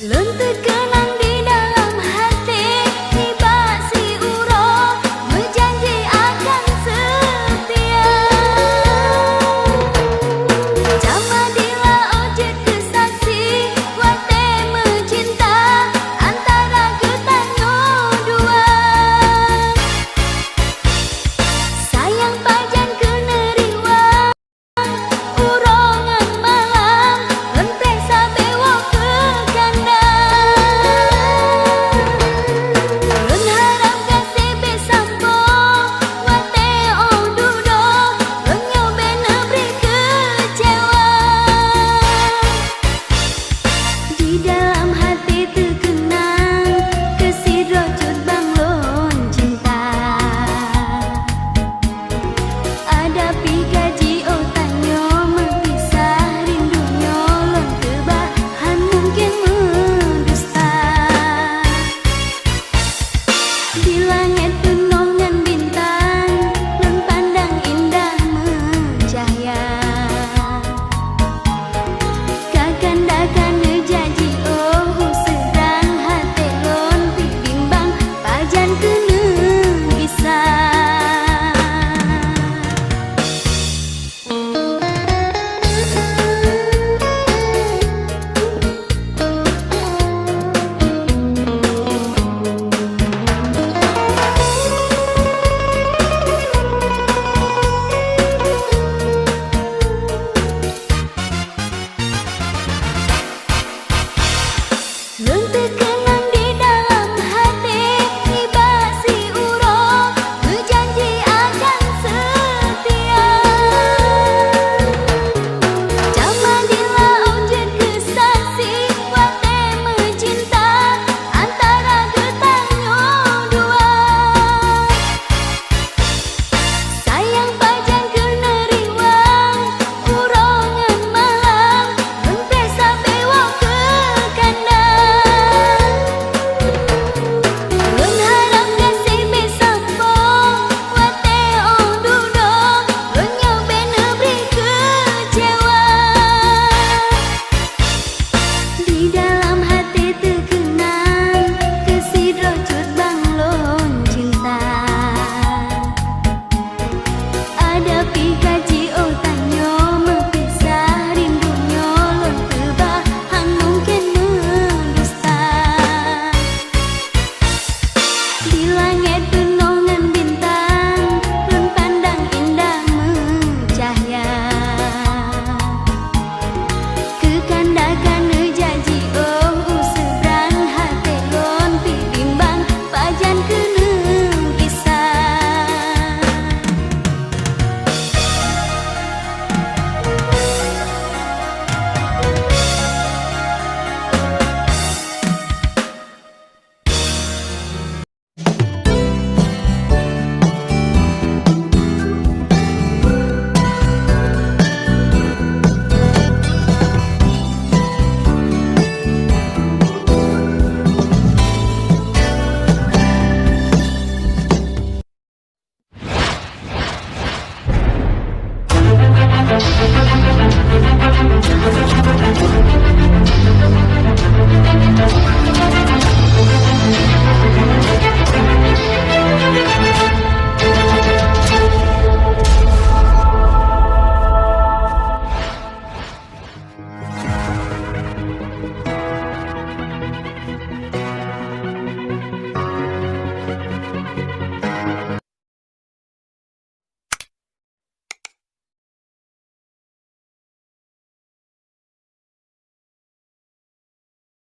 Lentik kenang di dalam hati, tiba si Uro berjanji akan setia. Jamadilah ojek kesaksi, wate mencinta antara getanyo dua. Sayang pajan keneriwa, urongan malam, lenteh sabewo ke kandang. Len harap kasih besambo, wate odudo, len nyobe nebri kecewa. Di dalam hati terkenang, kesidro cut banglon cinta. Ada gaji otanyo mengpisah rindunya lon kebahan mungkin mendusta. Di langit tunongan bintang, lon pandang indah mencahaya. Kakandakan janji oh serang hati lon bimbang pajan kena bisa. Lentik